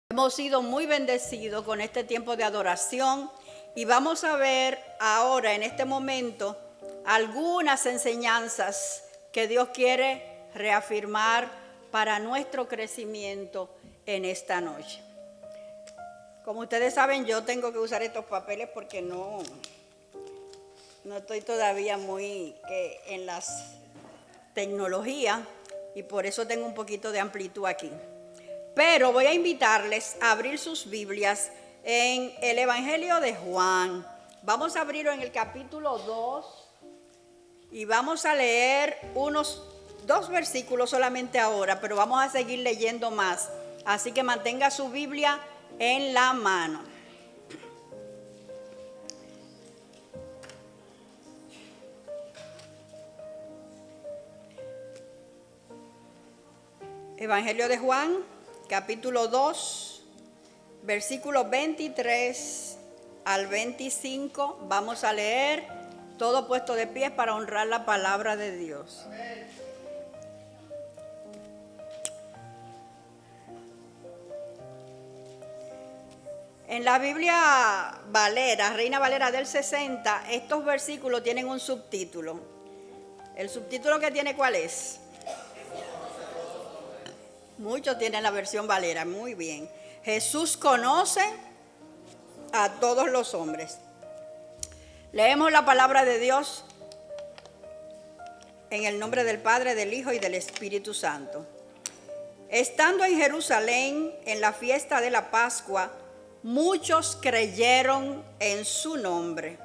Hemos sido muy bendecidos con este tiempo de adoración y vamos a ver ahora en este momento algunas enseñanzas que Dios quiere reafirmar para nuestro crecimiento en esta noche. Como ustedes saben, yo tengo que usar estos papeles porque no estoy todavía muy en las tecnologías y por eso tengo un poquito de amplitud aquí. Pero voy a invitarles a abrir sus Biblias en el Evangelio de Juan. Vamos a abrirlo en el capítulo 2 y vamos a leer unos 2 versículos solamente ahora, pero vamos a seguir leyendo más. Así que mantenga su Biblia en la mano. Evangelio de Juan, capítulo 2, versículos 23 al 25. Vamos a leer todo puesto de pie para honrar la palabra de Dios. Amén. En la Biblia Valera, Reina Valera del 60, estos versículos tienen un subtítulo. ¿El subtítulo que tiene cuál es? Muchos tienen la versión Valera, muy bien. Jesús conoce a todos los hombres. Leemos la palabra de Dios en el nombre del Padre, del Hijo y del Espíritu Santo. Estando en Jerusalén en la fiesta de la Pascua, muchos creyeron en su nombre,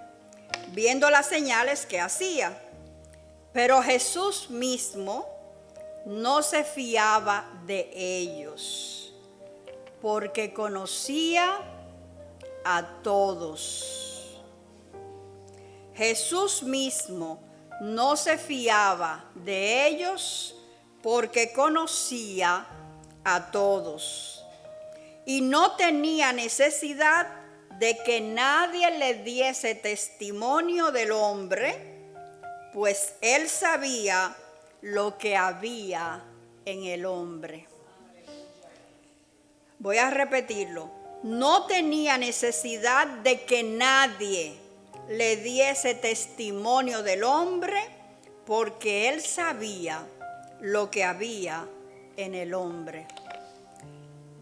viendo las señales que hacía. Pero Jesús mismo no se fiaba de ellos, porque conocía a todos. Jesús mismo no se fiaba de ellos, porque conocía a todos. Y no tenía necesidad de que nadie le diese testimonio del hombre, pues él sabía lo que había en el hombre. Voy a repetirlo. No tenía necesidad de que nadie le diese testimonio del hombre, porque él sabía lo que había en el hombre.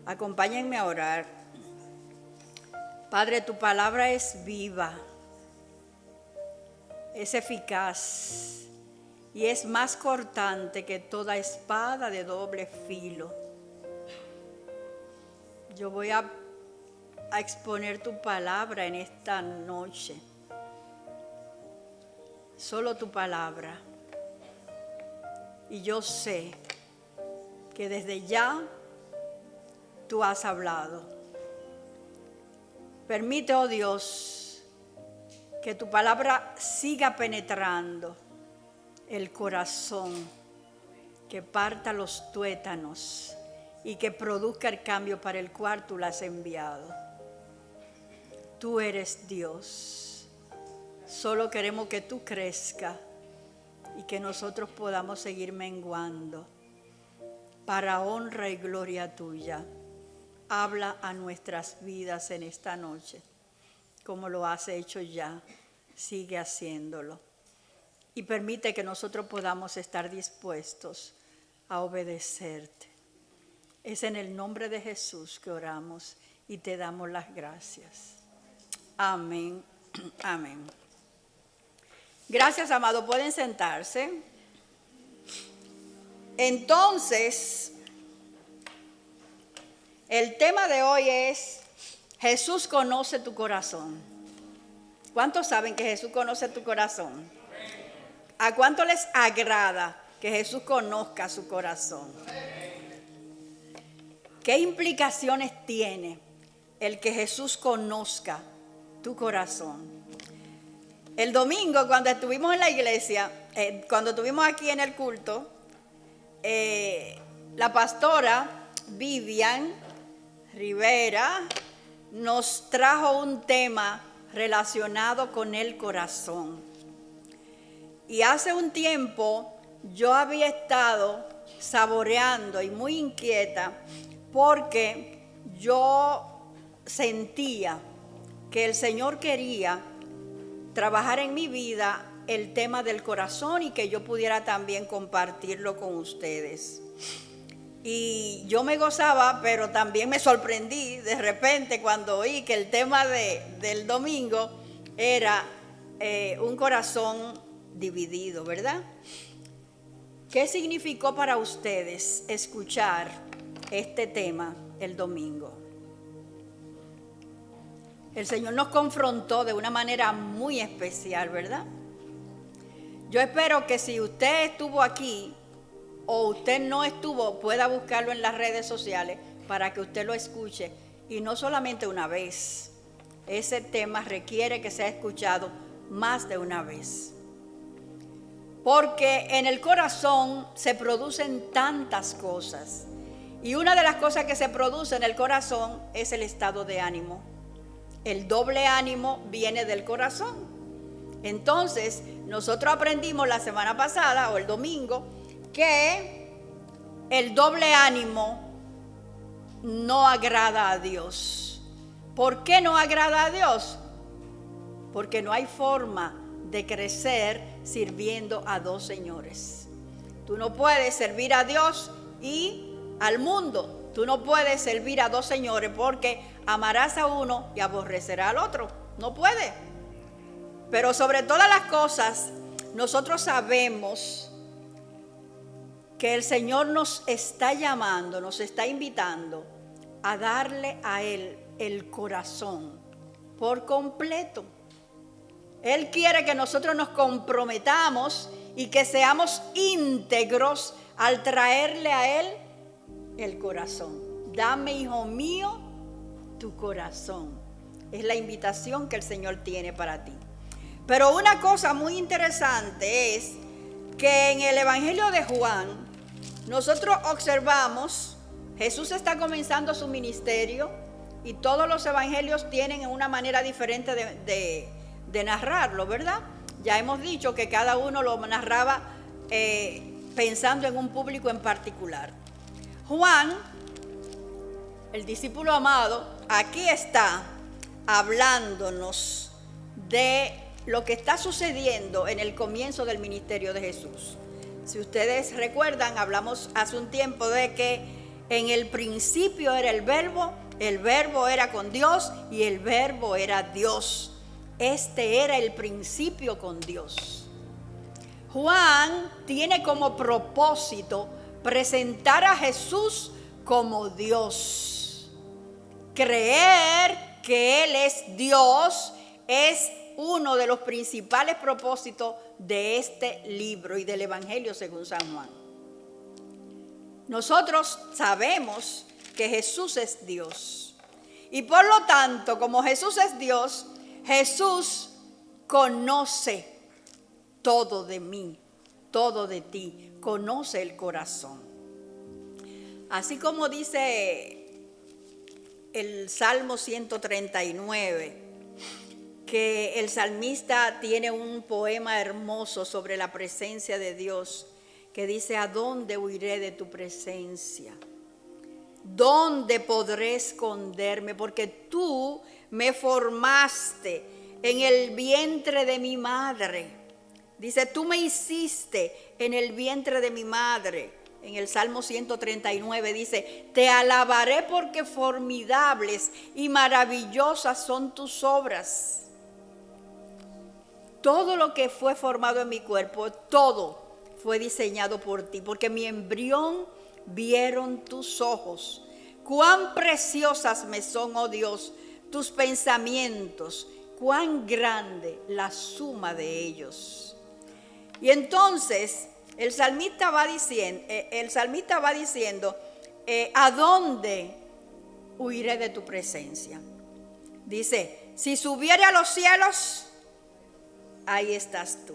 Acompáñenme a orar. Padre, tu palabra es viva, es eficaz y es más cortante que toda espada de doble filo. Yo voy a exponer tu palabra en esta noche. Solo tu palabra. Y yo sé que desde ya tú has hablado. Permite, oh Dios, que tu palabra siga penetrando el corazón, que parta los tuétanos y que produzca el cambio para el cual tú la has enviado. Tú eres Dios. Solo queremos que tú crezcas y que nosotros podamos seguir menguando para honra y gloria tuya. Habla a nuestras vidas en esta noche, como lo has hecho ya. Sigue haciéndolo. Y permite que nosotros podamos estar dispuestos a obedecerte. Es en el nombre de Jesús que oramos y te damos las gracias. Amén. Amén. Gracias, amado. Pueden sentarse. Entonces, el tema de hoy es: Jesús conoce tu corazón. ¿Cuántos saben que Jesús conoce tu corazón? ¿A cuánto les agrada que Jesús conozca su corazón? ¿Qué implicaciones tiene el que Jesús conozca tu corazón? El domingo, cuando estuvimos en la iglesia, cuando estuvimos aquí en el culto, la pastora Vivian Rivera nos trajo un tema relacionado con el corazón. Y hace un tiempo yo había estado saboreando y muy inquieta porque yo sentía que el Señor quería trabajar en mi vida el tema del corazón y que yo pudiera también compartirlo con ustedes. Y yo me gozaba, pero también me sorprendí de repente cuando oí que el tema del domingo era un corazón dividido, ¿verdad? ¿Qué significó para ustedes escuchar este tema el domingo? El Señor nos confrontó de una manera muy especial, ¿verdad? Yo espero que si usted estuvo aquí o usted no estuvo, pueda buscarlo en las redes sociales para que usted lo escuche. Y no solamente una vez. Ese tema requiere que sea escuchado más de una vez. Porque en el corazón se producen tantas cosas. Y una de las cosas que se produce en el corazón es el estado de ánimo. El doble ánimo viene del corazón. Entonces, nosotros aprendimos la semana pasada o el domingo que el doble ánimo no agrada a Dios. ¿Por qué no agrada a Dios? Porque no hay forma de crecer sirviendo a dos señores. Tú no puedes servir a Dios y al mundo. Tú no puedes servir a dos señores porque amarás a uno y aborrecerás al otro. No puede. Pero sobre todas las cosas, nosotros sabemos que el Señor nos está llamando, nos está invitando a darle a Él el corazón por completo. Él quiere que nosotros nos comprometamos y que seamos íntegros al traerle a Él el corazón. Dame, hijo mío, tu corazón. Es la invitación que el Señor tiene para ti. Pero una cosa muy interesante es que en el Evangelio de Juan, nosotros observamos, Jesús está comenzando su ministerio y todos los evangelios tienen una manera diferente de narrarlo, ¿verdad? Ya hemos dicho que cada uno lo narraba pensando en un público en particular. Juan, el discípulo amado, aquí está hablándonos de lo que está sucediendo en el comienzo del ministerio de Jesús. Si ustedes recuerdan, hablamos hace un tiempo de que en el principio era el verbo era con Dios y el verbo era Dios. Este era el principio con Dios. Juan tiene como propósito presentar a Jesús como Dios. Creer que Él es Dios es uno de los principales propósitos de este libro y del Evangelio según San Juan. Nosotros sabemos que Jesús es Dios. Y por lo tanto, como Jesús es Dios, Jesús conoce todo de mí, todo de ti, conoce el corazón. Así como dice el Salmo 139, que el salmista tiene un poema hermoso sobre la presencia de Dios, que dice: ¿a dónde huiré de tu presencia? ¿Dónde podré esconderme? Porque tú me formaste en el vientre de mi madre. Dice, tú me hiciste en el vientre de mi madre. En el Salmo 139 dice, te alabaré porque formidables y maravillosas son tus obras. Todo lo que fue formado en mi cuerpo, todo fue diseñado por ti, porque mi embrión vieron tus ojos. Cuán preciosas me son, oh Dios, tus pensamientos, cuán grande la suma de ellos. Y entonces el salmista va diciendo, ¿a dónde huiré de tu presencia? Dice, si subiere a los cielos, ahí estás tú.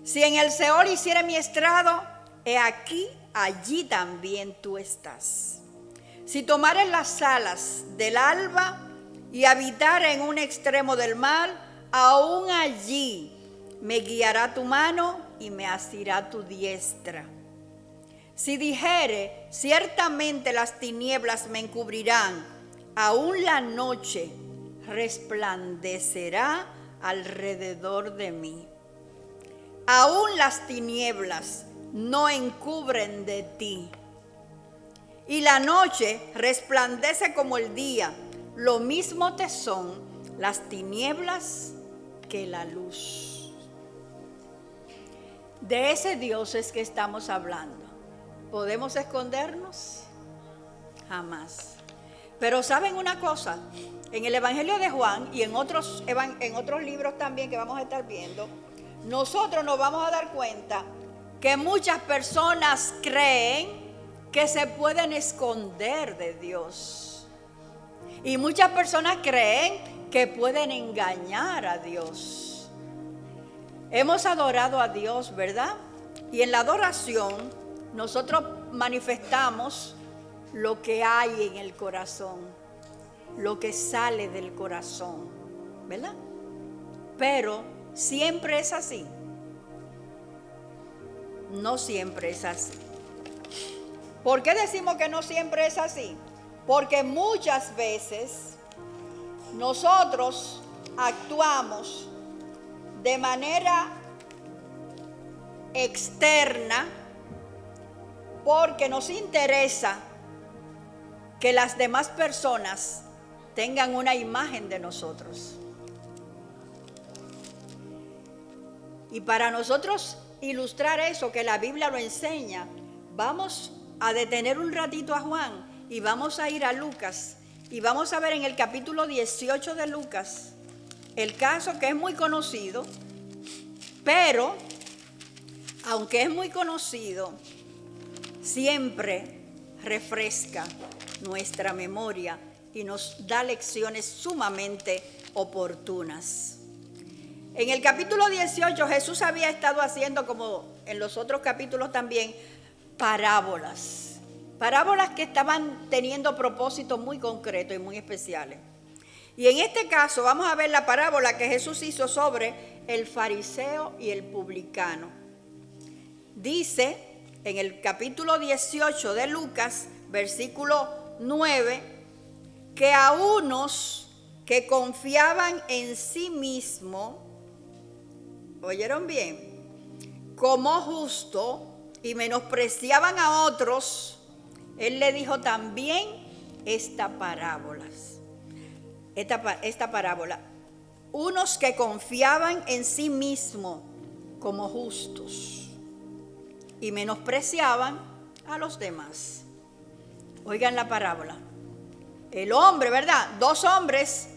Si en el Seol hiciere mi estrado, he aquí, allí también tú estás. Si tomare las alas del alba y habitare en un extremo del mar, aún allí me guiará tu mano y me asirá tu diestra. Si dijere, ciertamente las tinieblas me encubrirán, aún la noche resplandecerá alrededor de mí. Aún las tinieblas no encubren de ti. Y la noche resplandece como el día. Lo mismo te son las tinieblas que la luz. De ese Dios es que estamos hablando. ¿Podemos escondernos? Jamás. Pero ¿saben una cosa? En el Evangelio de Juan y en otros libros también que vamos a estar viendo, nosotros nos vamos a dar cuenta que muchas personas creen que se pueden esconder de Dios. Y muchas personas creen que pueden engañar a Dios. Hemos adorado a Dios, ¿verdad? Y en la adoración nosotros manifestamos lo que hay en el corazón, lo que sale del corazón, ¿verdad? Pero siempre es así. No siempre es así. ¿Por qué decimos que no siempre es así? Porque muchas veces nosotros actuamos de manera externa porque nos interesa que las demás personas tengan una imagen de nosotros. Y para nosotros ilustrar eso, que la Biblia lo enseña, vamos a detener un ratito a Juan y vamos a ir a Lucas. Y vamos a ver en el capítulo 18 de Lucas el caso que es muy conocido, pero aunque es muy conocido, siempre refresca nuestra memoria y nos da lecciones sumamente oportunas. En el capítulo 18 Jesús había estado haciendo, como en los otros capítulos también, parábolas que estaban teniendo propósitos muy concretos y muy especiales. Y en este caso vamos a ver la parábola que Jesús hizo sobre el fariseo y el publicano. Dice en el capítulo 18 de Lucas, versículo 9, que a unos que confiaban en sí mismo, ¿oyeron bien?, como justo y menospreciaban a otros, él le dijo también esta parábola. Unos que confiaban en sí mismo como justos y menospreciaban a los demás. Oigan la parábola. El hombre, ¿verdad? 2 hombres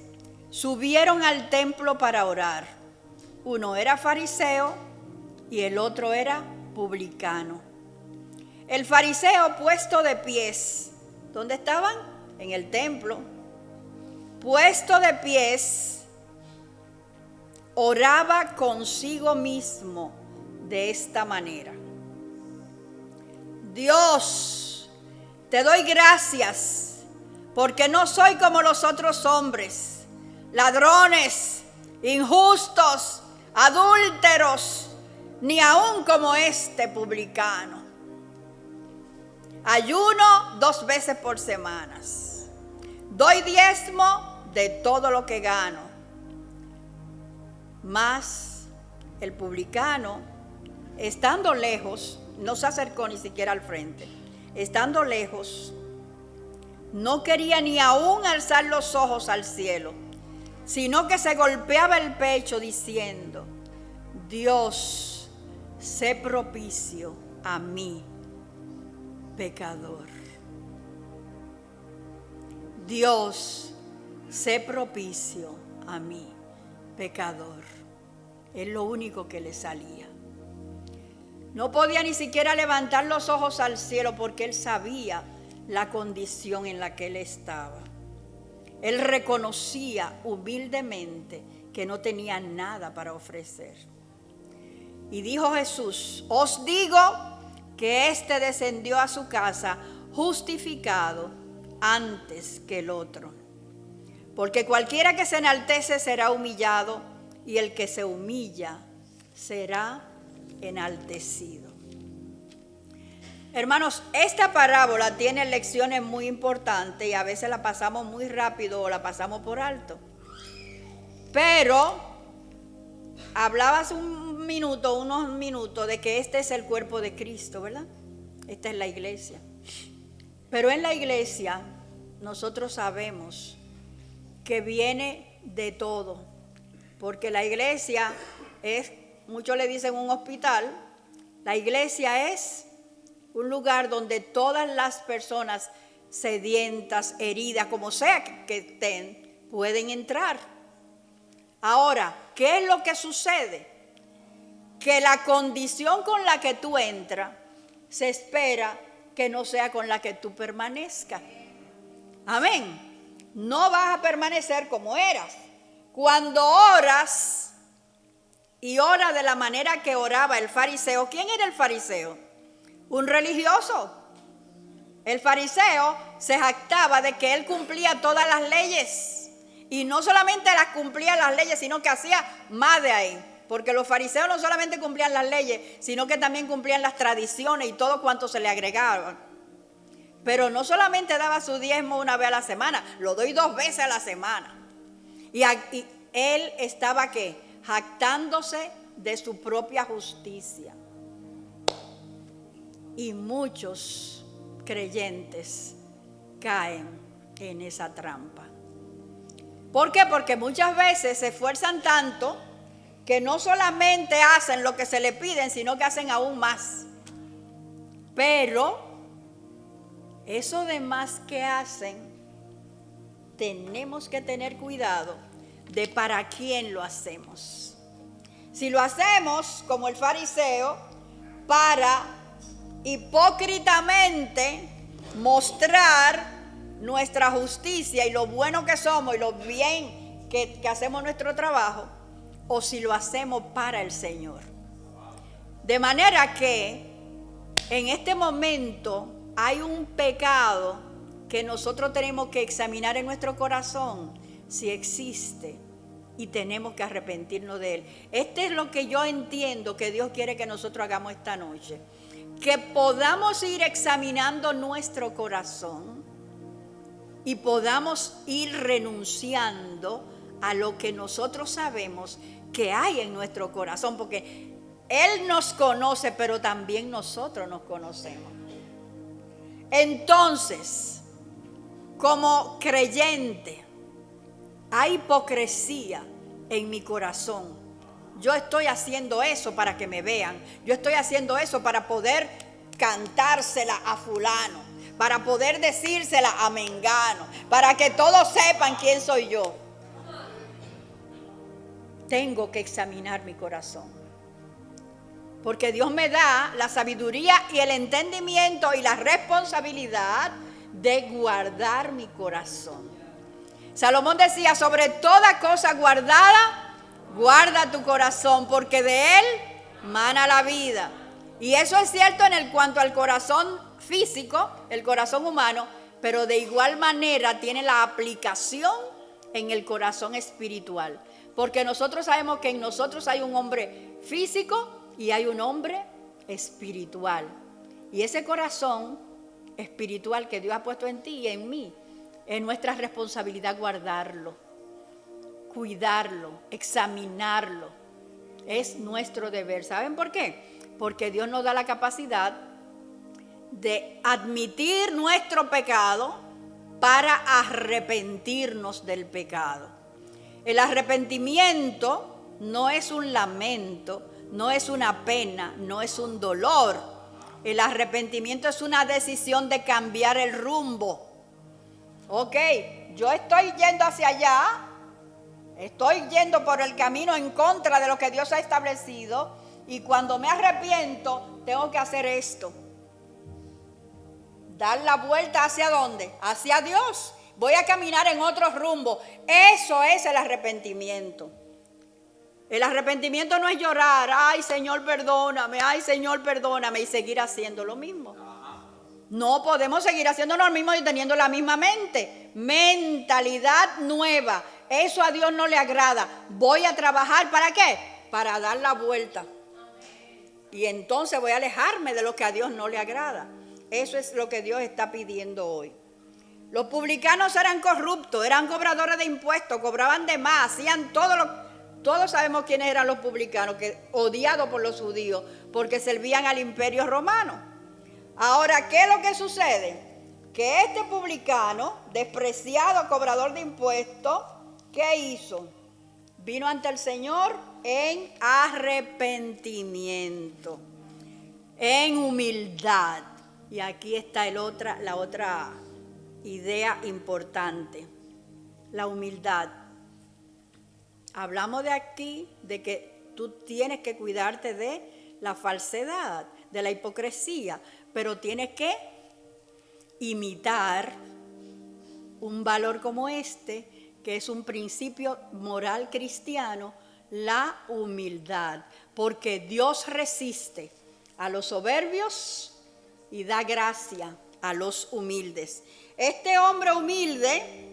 subieron al templo para orar. Uno era fariseo y el otro era publicano. El fariseo puesto de pies. ¿Dónde estaban? En el templo. Puesto de pies, oraba consigo mismo de esta manera: Dios, te doy gracias porque no soy como los otros hombres, ladrones, injustos, adúlteros, ni aun como este publicano. Ayuno 2 veces por semana. Doy diezmo de todo lo que gano. Mas el publicano, estando lejos, no se acercó ni siquiera al frente. Estando lejos, no quería ni aún alzar los ojos al cielo, sino que se golpeaba el pecho diciendo: Dios, sé propicio a mí, pecador. Dios, sé propicio a mí, pecador. Es lo único que le salía. No podía ni siquiera levantar los ojos al cielo porque él sabía la condición en la que él estaba. Él reconocía humildemente que no tenía nada para ofrecer. Y dijo Jesús: os digo que éste descendió a su casa justificado antes que el otro. Porque cualquiera que se enaltece será humillado, y el que se humilla será enaltecido. Hermanos, esta parábola tiene lecciones muy importantes y a veces la pasamos muy rápido o la pasamos por alto. Pero hablaba hace unos minutos de que este es el cuerpo de Cristo, ¿verdad? Esta es la iglesia. Pero en la iglesia nosotros sabemos que viene de todo, porque la iglesia es, muchos le dicen un hospital, la iglesia es un lugar donde todas las personas sedientas, heridas, como sea que estén, pueden entrar. Ahora, ¿qué es lo que sucede? Que la condición con la que tú entras, se espera que no sea con la que tú permanezcas. Amén. No vas a permanecer como eras. Cuando oras, y ora de la manera que oraba el fariseo. ¿Quién era el fariseo? Un religioso. El fariseo se jactaba de que él cumplía todas las leyes. Y no solamente las cumplía las leyes, sino que hacía más de ahí. Porque los fariseos no solamente cumplían las leyes, sino que también cumplían las tradiciones y todo cuanto se le agregaba. Pero no solamente daba su diezmo una vez a la semana, lo doy 2 veces a la semana. Y él estaba, ¿qué? Jactándose de su propia justicia. Y muchos creyentes caen en esa trampa. ¿Por qué? Porque muchas veces se esfuerzan tanto que no solamente hacen lo que se le piden, sino que hacen aún más. Pero eso demás que hacen, tenemos que tener cuidado de para quién lo hacemos. Si lo hacemos como el fariseo, para hipócritamente mostrar nuestra justicia y lo bueno que somos y lo bien que hacemos nuestro trabajo, o si lo hacemos para el Señor. De manera que en este momento hay un pecado que nosotros tenemos que examinar en nuestro corazón si existe y tenemos que arrepentirnos de él. Este es lo que yo entiendo que Dios quiere que nosotros hagamos esta noche. Que podamos ir examinando nuestro corazón y podamos ir renunciando a lo que nosotros sabemos que hay en nuestro corazón, porque Él nos conoce, pero también nosotros nos conocemos. Entonces, como creyente, hay hipocresía en mi corazón. Yo estoy haciendo eso para que me vean. Yo estoy haciendo eso para poder cantársela a fulano, para poder decírsela a mengano, para que todos sepan quién soy yo. Tengo que examinar mi corazón, porque Dios me da la sabiduría y el entendimiento y la responsabilidad de guardar mi corazón. Salomón decía, sobre toda cosa guardada, guarda tu corazón, porque de él mana la vida. Y eso es cierto en cuanto al corazón físico, el corazón humano, pero de igual manera tiene la aplicación en el corazón espiritual. Porque nosotros sabemos que en nosotros hay un hombre físico y hay un hombre espiritual. Y ese corazón espiritual que Dios ha puesto en ti y en mí, es nuestra responsabilidad guardarlo, cuidarlo, examinarlo. Es nuestro deber. ¿Saben por qué? Porque Dios nos da la capacidad de admitir nuestro pecado para arrepentirnos del pecado. El arrepentimiento no es un lamento, no es una pena, no es un dolor. El arrepentimiento es una decisión de cambiar el rumbo. Ok, yo estoy yendo hacia allá, estoy yendo por el camino en contra de lo que Dios ha establecido, y cuando me arrepiento tengo que hacer esto. Dar la vuelta ¿hacia dónde? Hacia Dios. Voy a caminar en otro rumbo. Eso es el arrepentimiento. El arrepentimiento no es llorar, ay Señor perdóname, y seguir haciendo lo mismo. No podemos seguir haciendo lo mismo y teniendo la misma mente. Mentalidad nueva. Eso a Dios no le agrada. Voy a trabajar, ¿para qué? Para dar la vuelta. Y entonces voy a alejarme de lo que a Dios no le agrada. Eso es lo que Dios está pidiendo hoy. Los publicanos eran corruptos, eran cobradores de impuestos, cobraban de más, hacían todo lo... Todos sabemos quiénes eran los publicanos, odiados por los judíos, porque servían al imperio romano. Ahora, ¿qué es lo que sucede? Que este publicano, despreciado cobrador de impuestos, ¿qué hizo? Vino ante el Señor en arrepentimiento, en humildad. Y aquí está la otra idea importante, la humildad. Hablamos de aquí de que tú tienes que cuidarte de la falsedad, de la hipocresía, pero tienes que imitar un valor como este, que es un principio moral cristiano, la humildad, porque Dios resiste a los soberbios y da gracia a los humildes. Este hombre humilde,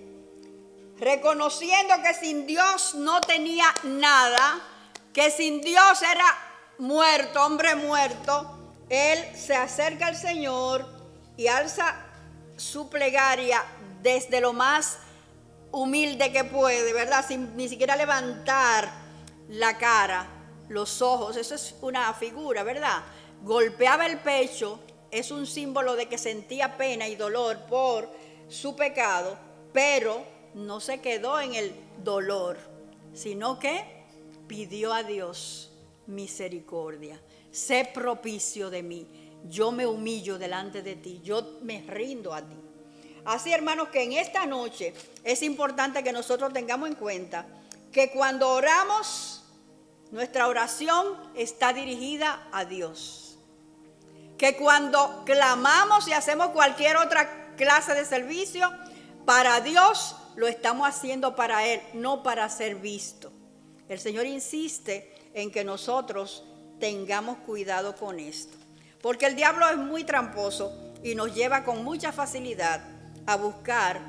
reconociendo que sin Dios no tenía nada, que sin Dios era muerto, hombre muerto, él se acerca al Señor y alza su plegaria desde lo más humilde que puede, ¿verdad? Sin ni siquiera levantar la cara, los ojos, eso es una figura, ¿verdad? Golpeaba el pecho, es un símbolo de que sentía pena y dolor por su pecado, pero no se quedó en el dolor, sino que pidió a Dios misericordia. Sé propicio de mí, yo me humillo delante de ti, yo me rindo a ti. Así, hermanos, que en esta noche es importante que nosotros tengamos en cuenta que cuando oramos, nuestra oración está dirigida a Dios. Que cuando clamamos y hacemos cualquier otra clase de servicio para Dios, lo estamos haciendo para Él, no para ser visto. El Señor insiste en que nosotros tengamos cuidado con esto, porque el diablo es muy tramposo y nos lleva con mucha facilidad a buscar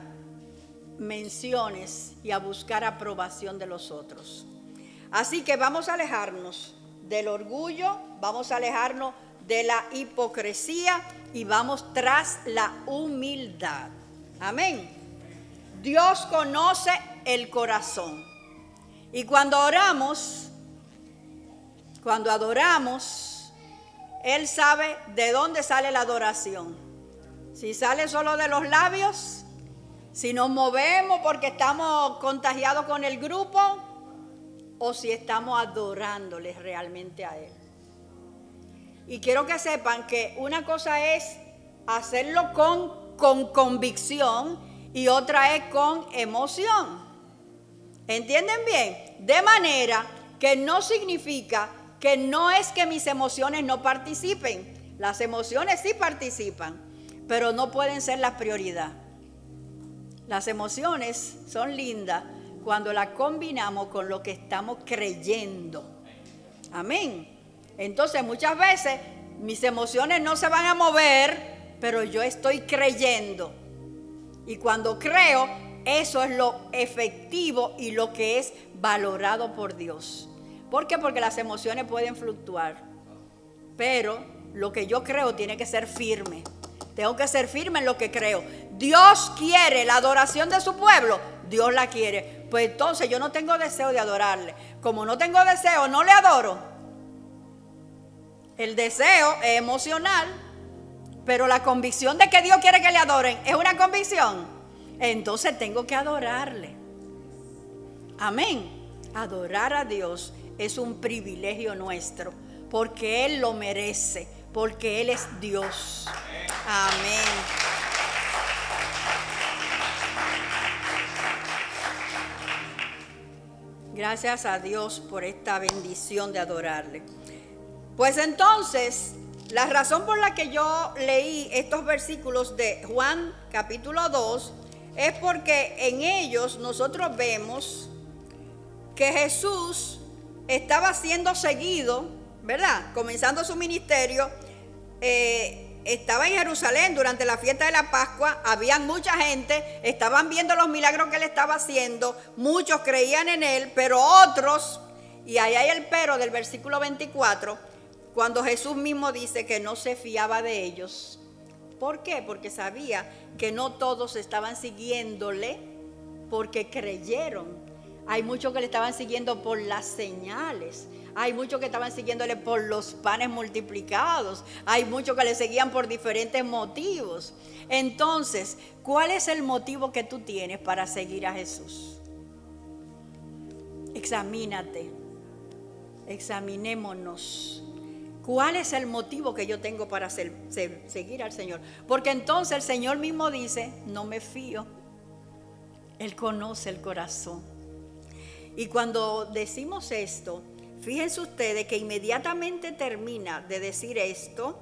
menciones y a buscar aprobación de los otros. Así que vamos a alejarnos del orgullo, vamos a alejarnos de la hipocresía y vamos tras la humildad. Amén. Dios conoce el corazón. Y cuando oramos, cuando adoramos, Él sabe de dónde sale la adoración. Si sale solo de los labios, si nos movemos porque estamos contagiados con el grupo, o si estamos adorándole realmente a Él. Y quiero que sepan que una cosa es hacerlo con convicción y otra es con emoción. ¿Entienden bien? De manera que no significa que no es que mis emociones no participen. Las emociones sí participan, pero no pueden ser la prioridad. Las emociones son lindas cuando las combinamos con lo que estamos creyendo. Amén. Entonces muchas veces mis emociones no se van a mover, pero yo estoy creyendo. Y cuando creo, eso es lo efectivo y lo que es valorado por Dios. ¿Por qué? Porque las emociones pueden fluctuar, pero lo que yo creo tiene que ser firme. Tengo que ser firme en lo que creo. Dios quiere la adoración de su pueblo, Dios la quiere. Pues entonces yo no tengo deseo de adorarle. Como no tengo deseo, no le adoro. El deseo es emocional, pero la convicción de que Dios quiere que le adoren es una convicción. Entonces tengo que adorarle. Amén. Adorar a Dios es un privilegio nuestro, porque Él lo merece, porque Él es Dios. Amén. Gracias a Dios por esta bendición de adorarle. Pues entonces, la razón por la que yo leí estos versículos de Juan capítulo 2 es porque en ellos nosotros vemos que Jesús estaba siendo seguido, ¿verdad? Comenzando su ministerio, estaba en Jerusalén durante la fiesta de la Pascua, habían mucha gente, estaban viendo los milagros que él estaba haciendo, muchos creían en él, pero otros, y ahí hay el pero del versículo 24, cuando Jesús mismo dice que no se fiaba de ellos, ¿Por qué? Porque sabía que no todos estaban siguiéndole porque creyeron. Hay muchos que le estaban siguiendo por las señales. Hay muchos que estaban siguiéndole por los panes multiplicados. Hay muchos que le seguían por diferentes motivos. Entonces, ¿cuál es el motivo que tú tienes para seguir a Jesús? Examínate. Examinémonos. ¿Cuál es el motivo que yo tengo para seguir al Señor? Porque entonces el Señor mismo dice, no me fío. Él conoce el corazón. Y cuando decimos esto, fíjense ustedes que inmediatamente termina de decir esto.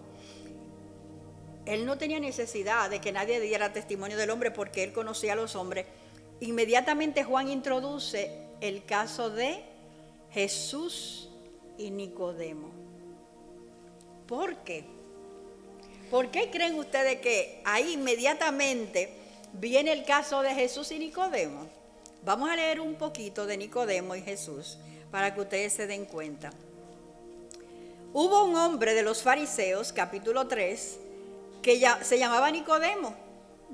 Él no tenía necesidad de que nadie diera testimonio del hombre porque él conocía a los hombres. Inmediatamente Juan introduce el caso de Jesús y Nicodemo. ¿Por qué? ¿Por qué creen ustedes que ahí inmediatamente viene el caso de Jesús y Nicodemo? Vamos a leer un poquito de Nicodemo y Jesús para que ustedes se den cuenta. Hubo un hombre de los fariseos, capítulo 3, que ya se llamaba Nicodemo.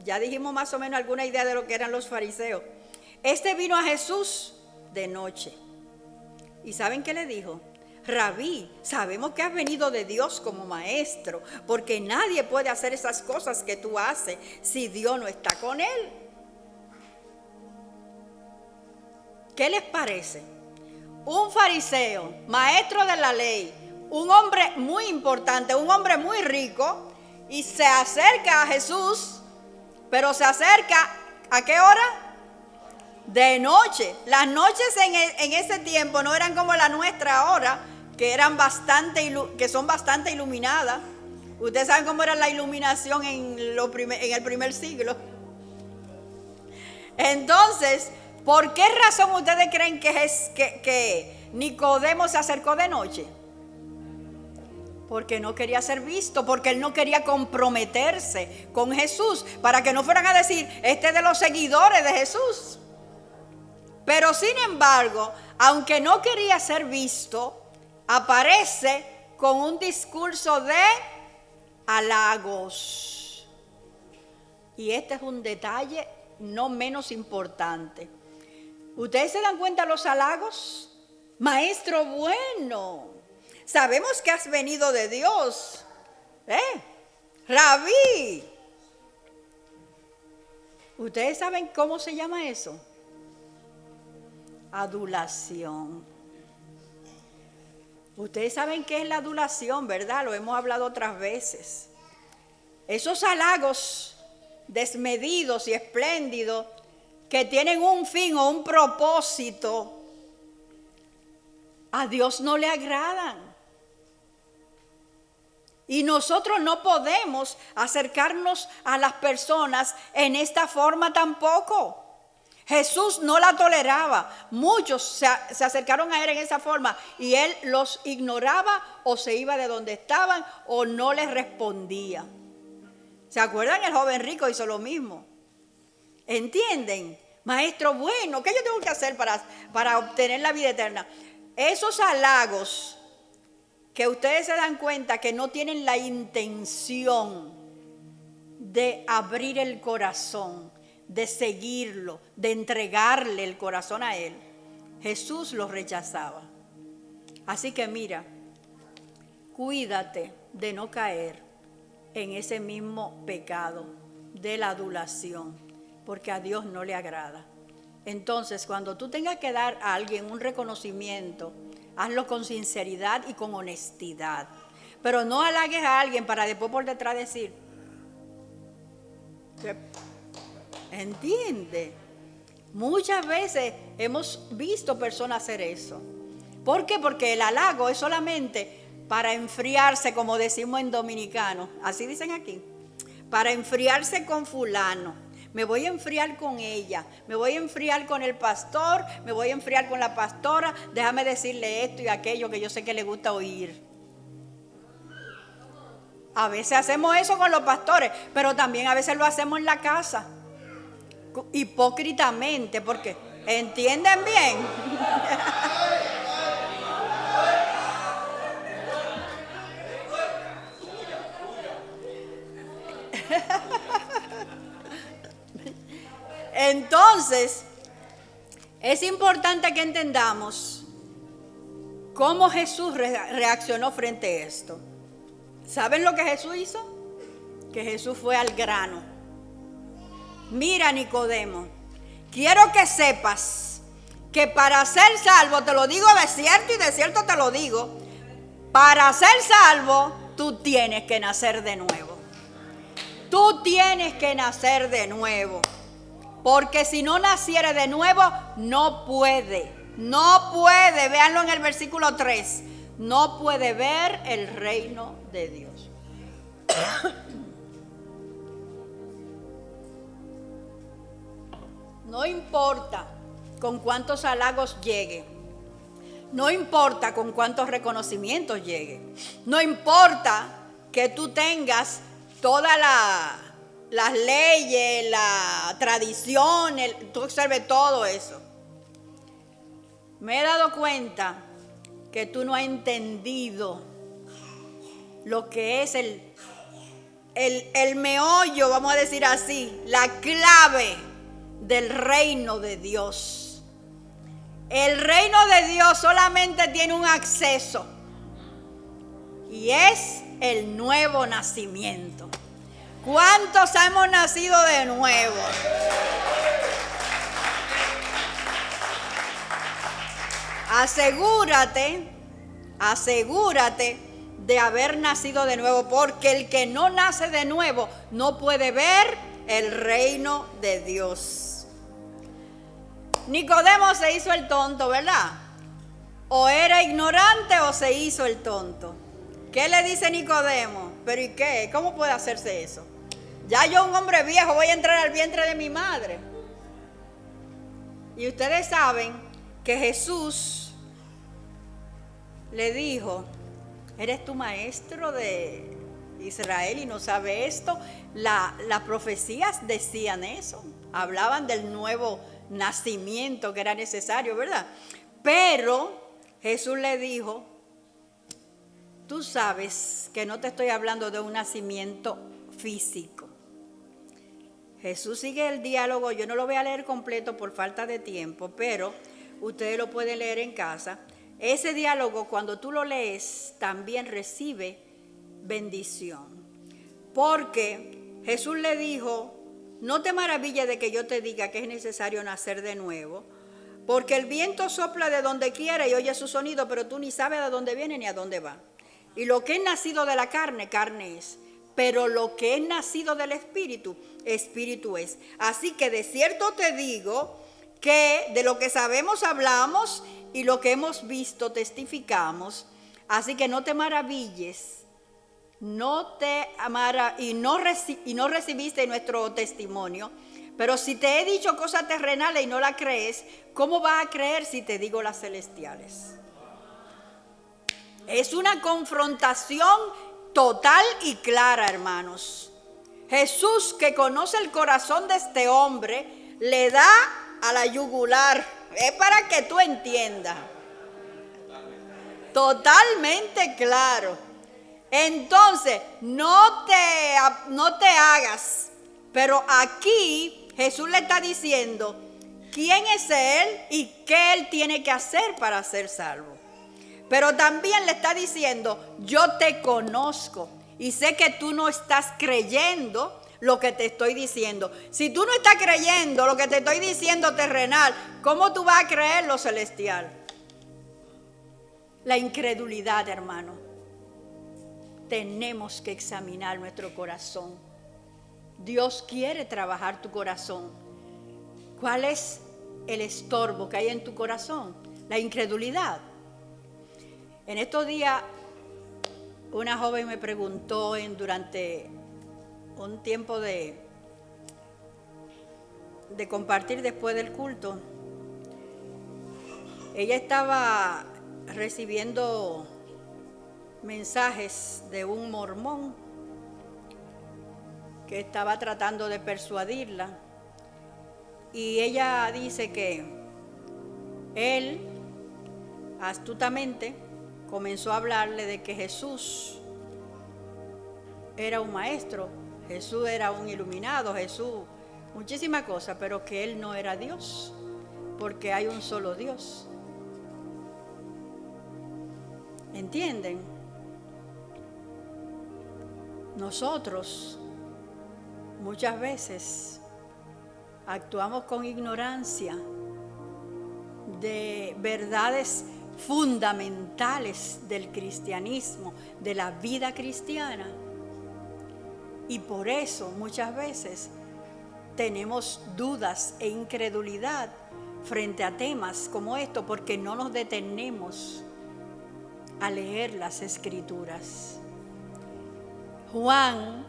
Ya dijimos más o menos alguna idea de lo que eran los fariseos. Este vino a Jesús de noche. ¿Y saben qué le dijo? Rabí, sabemos que has venido de Dios como maestro, porque nadie puede hacer esas cosas que tú haces si Dios no está con él. ¿Qué les parece? Un fariseo, maestro de la ley, un hombre muy importante, un hombre muy rico, y se acerca a Jesús, pero se acerca, ¿a qué hora? De noche. Las noches en ese tiempo no eran como la nuestra ahora, que son bastante iluminadas. Ustedes saben cómo era la iluminación en el primer siglo. Entonces, ¿por qué razón ustedes creen que Nicodemo se acercó de noche? Porque no quería ser visto, porque él no quería comprometerse con Jesús, para que no fueran a decir, este es de los seguidores de Jesús. Pero sin embargo, aunque no quería ser visto, aparece con un discurso de halagos. Y este es un detalle no menos importante. ¿Ustedes se dan cuenta de los halagos? Maestro bueno, sabemos que has venido de Dios. Rabí. ¿Ustedes saben cómo se llama eso? Adulación. Ustedes saben qué es la adulación, ¿verdad? Lo hemos hablado otras veces. Esos halagos desmedidos y espléndidos que tienen un fin o un propósito, a Dios no le agradan. Y nosotros no podemos acercarnos a las personas en esta forma tampoco. Jesús no la toleraba. Muchos se acercaron a él en esa forma y él los ignoraba o se iba de donde estaban o no les respondía. ¿Se acuerdan? El joven rico hizo lo mismo. ¿Entienden? Maestro bueno, ¿qué yo tengo que hacer para obtener la vida eterna? Esos halagos que ustedes se dan cuenta que no tienen la intención de abrir el corazón, de seguirlo, de entregarle el corazón a él, Jesús los rechazaba. Así que mira, cuídate de no caer en ese mismo pecado de la adulación, porque a Dios no le agrada. Entonces, cuando tú tengas que dar a alguien un reconocimiento, hazlo con sinceridad y con honestidad. Pero no halagues a alguien para después por detrás decir, ¿entiende? Muchas veces hemos visto personas hacer eso. ¿Por qué? Porque el halago es solamente para enfriarse, como decimos en dominicano. Así dicen aquí. Para enfriarse con fulano. Me voy a enfriar con ella, me voy a enfriar con el pastor, me voy a enfriar con la pastora, déjame decirle esto y aquello que yo sé que le gusta oír. A veces hacemos eso con los pastores, pero también a veces lo hacemos en la casa, hipócritamente, porque ¿entienden bien? Entonces, es importante que entendamos cómo Jesús reaccionó frente a esto. ¿Saben lo que Jesús hizo? Que Jesús fue al grano. Mira, Nicodemo, quiero que sepas que para ser salvo, te lo digo de cierto y de cierto te lo digo, para ser salvo, tú tienes que nacer de nuevo. Tú tienes que nacer de nuevo. Porque si no naciere de nuevo, no puede, véanlo en el versículo 3, no puede ver el reino de Dios. No importa con cuántos halagos llegue, no importa con cuántos reconocimientos llegue, no importa que tú tengas todas las leyes, la tradición, tú observes todo eso. Me he dado cuenta que tú no has entendido lo que es el meollo, vamos a decir así, la clave del reino de Dios. El reino de Dios solamente tiene un acceso y es el nuevo nacimiento. ¿Cuántos hemos nacido de nuevo? Asegúrate de haber nacido de nuevo, porque el que no nace de nuevo no puede ver el reino de Dios. Nicodemo se hizo el tonto, ¿verdad? O era ignorante o se hizo el tonto. ¿Qué le dice Nicodemo? ¿Pero y qué? ¿Cómo puede hacerse eso? Ya yo, un hombre viejo, voy a entrar al vientre de mi madre. Y ustedes saben que Jesús le dijo, ¿eres tu maestro de Israel y no sabe esto? Las profecías decían eso, hablaban del nuevo nacimiento que era necesario, ¿verdad? Pero Jesús le dijo, tú sabes que no te estoy hablando de un nacimiento físico. Jesús sigue el diálogo, yo no lo voy a leer completo por falta de tiempo, pero ustedes lo pueden leer en casa. Ese diálogo, cuando tú lo lees, también recibe bendición. Porque Jesús le dijo, no te maravilles de que yo te diga que es necesario nacer de nuevo, porque el viento sopla de donde quiera y oye su sonido, pero tú ni sabes de dónde viene ni a dónde va. Y lo que es nacido de la carne, carne es. Pero lo que es nacido del Espíritu, Espíritu es. Así que de cierto te digo que de lo que sabemos hablamos y lo que hemos visto testificamos. Así que no te maravilles. No recibiste nuestro testimonio, pero si te he dicho cosas terrenales y no la crees, ¿cómo vas a creer si te digo las celestiales? Es una confrontación total y clara, hermanos. Jesús, que conoce el corazón de este hombre, le da a la yugular. Es para que tú entiendas. Totalmente claro. Entonces, no te hagas. Pero aquí Jesús le está diciendo quién es Él y qué Él tiene que hacer para ser salvo. Pero también le está diciendo, yo te conozco y sé que tú no estás creyendo lo que te estoy diciendo. Si tú no estás creyendo lo que te estoy diciendo terrenal, ¿cómo tú vas a creer lo celestial? La incredulidad, hermano. Tenemos que examinar nuestro corazón. Dios quiere trabajar tu corazón. ¿Cuál es el estorbo que hay en tu corazón? La incredulidad. En estos días, una joven me preguntó durante un tiempo de compartir después del culto. Ella estaba recibiendo mensajes de un mormón que estaba tratando de persuadirla, y ella dice que él astutamente comenzó a hablarle de que Jesús era un maestro, Jesús era un iluminado, Jesús muchísimas cosas, pero que Él no era Dios, porque hay un solo Dios. ¿Entienden? Nosotros muchas veces actuamos con ignorancia de verdades fundamentales del cristianismo, de la vida cristiana. Y por eso muchas veces tenemos dudas e incredulidad frente a temas como esto, porque no nos detenemos a leer las Escrituras. Juan,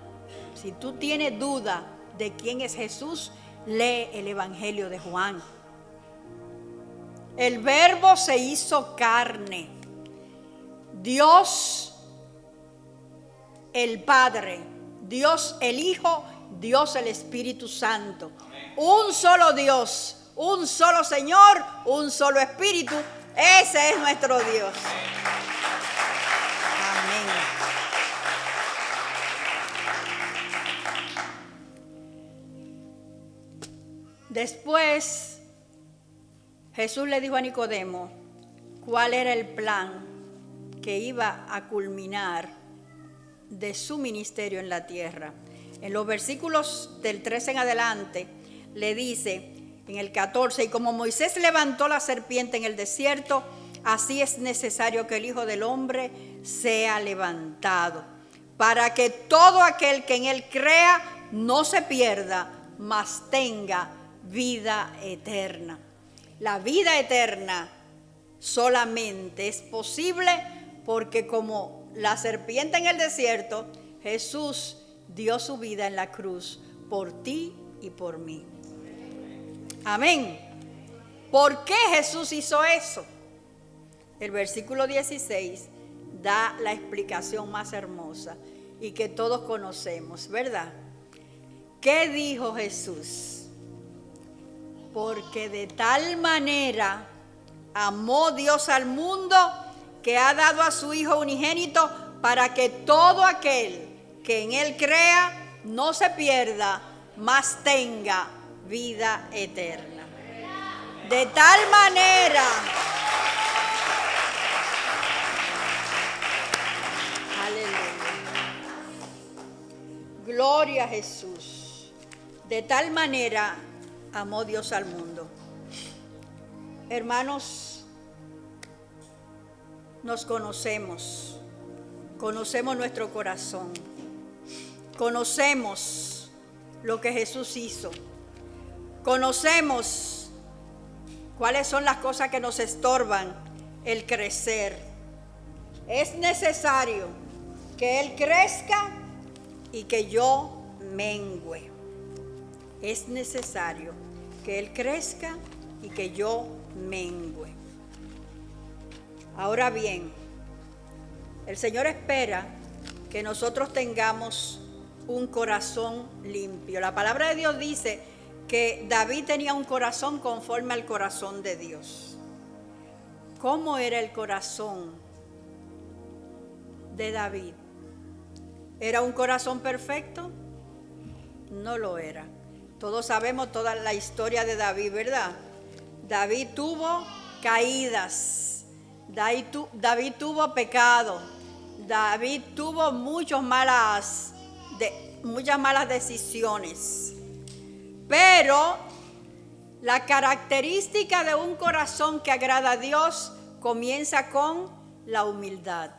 si tú tienes duda de quién es Jesús, lee el Evangelio de Juan. El Verbo se hizo carne. Dios el Padre, Dios el Hijo, Dios el Espíritu Santo. Un solo Dios, un solo Señor, un solo Espíritu. Ese es nuestro Dios. Amén. Después, Jesús le dijo a Nicodemo cuál era el plan que iba a culminar de su ministerio en la tierra. En los versículos del 13 en adelante le dice, en el 14, y como Moisés levantó la serpiente en el desierto, así es necesario que el Hijo del Hombre sea levantado, para que todo aquel que en él crea no se pierda, mas tenga vida eterna. La vida eterna solamente es posible porque como la serpiente en el desierto, Jesús dio su vida en la cruz por ti y por mí. Amén. ¿Por qué Jesús hizo eso? El versículo 16 da la explicación más hermosa y que todos conocemos, ¿verdad? ¿Qué dijo Jesús? Porque de tal manera amó Dios al mundo que ha dado a su Hijo unigénito para que todo aquel que en Él crea no se pierda, mas tenga vida eterna. De tal manera, aleluya, gloria a Jesús. De tal manera amó Dios al mundo. Hermanos, nos conocemos nuestro corazón, conocemos lo que Jesús hizo, conocemos cuáles son las cosas que nos estorban el crecer. Es necesario que Él crezca y que yo mengüe. Es necesario que Él crezca y que yo mengüe. Ahora bien, el Señor espera que nosotros tengamos un corazón limpio. La palabra de Dios dice que David tenía un corazón conforme al corazón de Dios. ¿Cómo era el corazón de David? ¿Era un corazón perfecto? No lo era. Todos sabemos toda la historia de David, ¿verdad? David tuvo caídas, David tuvo pecado, David tuvo muchas malas decisiones. Pero la característica de un corazón que agrada a Dios comienza con la humildad.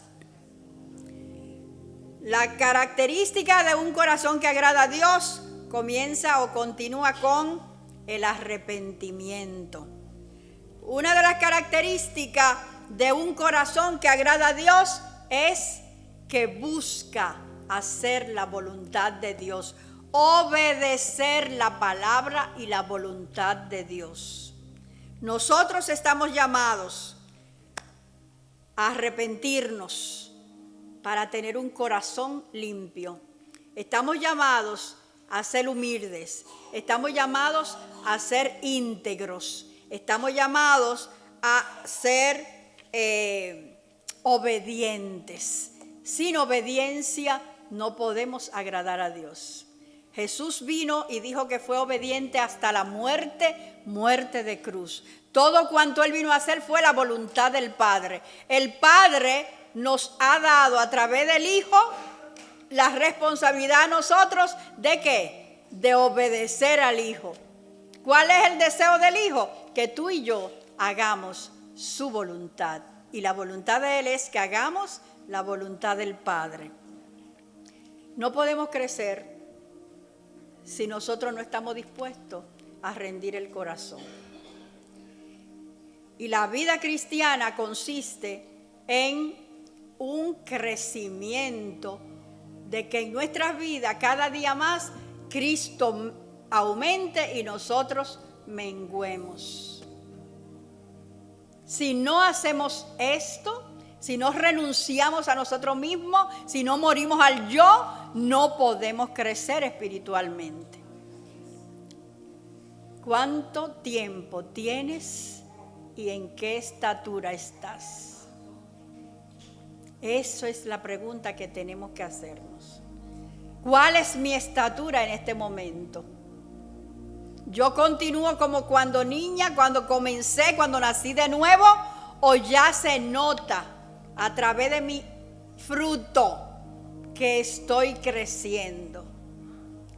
La característica de un corazón que agrada a Dios comienza o continúa con el arrepentimiento. Una de las características de un corazón que agrada a Dios es que busca hacer la voluntad de Dios, obedecer la palabra y la voluntad de Dios. Nosotros estamos llamados a arrepentirnos para tener un corazón limpio. Estamos llamados a ser humildes, estamos llamados a ser íntegros, estamos llamados a ser obedientes. Sin obediencia no podemos agradar a Dios. Jesús vino y dijo que fue obediente hasta la muerte, muerte de cruz. Todo cuanto Él vino a hacer fue la voluntad del Padre. El Padre nos ha dado a través del Hijo la responsabilidad a nosotros ¿de qué? De obedecer al Hijo. ¿Cuál es el deseo del Hijo? Que tú y yo hagamos su voluntad. Y la voluntad de Él es que hagamos la voluntad del Padre. No podemos crecer si nosotros no estamos dispuestos a rendir el corazón. Y la vida cristiana consiste en un crecimiento de que en nuestras vidas cada día más Cristo aumente y nosotros menguemos. Si no hacemos esto, si no renunciamos a nosotros mismos, si no morimos al yo, no podemos crecer espiritualmente. ¿Cuánto tiempo tienes y en qué estatura estás? Eso es la pregunta que tenemos que hacernos. ¿Cuál es mi estatura en este momento? ¿Yo continúo como cuando niña, cuando comencé, cuando nací de nuevo? ¿O ya se nota a través de mi fruto que estoy creciendo,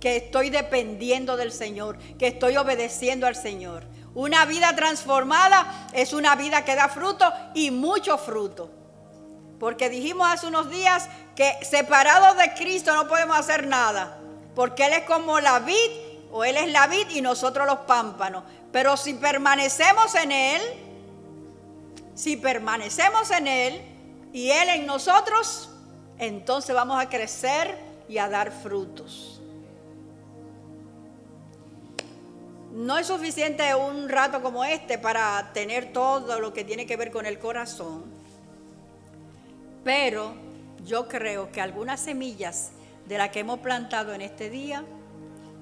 que estoy dependiendo del Señor, que estoy obedeciendo al Señor? Una vida transformada es una vida que da fruto y mucho fruto. Porque dijimos hace unos días que separados de Cristo no podemos hacer nada. Porque Él es como la vid, o Él es la vid y nosotros los pámpanos. Pero si permanecemos en Él y Él en nosotros, entonces vamos a crecer y a dar frutos. No es suficiente un rato como este para tener todo lo que tiene que ver con el corazón. Pero yo creo que algunas semillas de las que hemos plantado en este día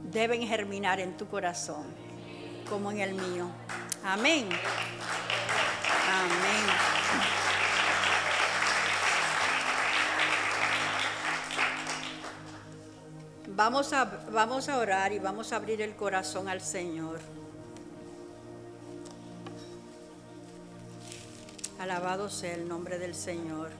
deben germinar en tu corazón, como en el mío. Amén. Amén. Vamos a orar y vamos a abrir el corazón al Señor. Alabado sea el nombre del Señor.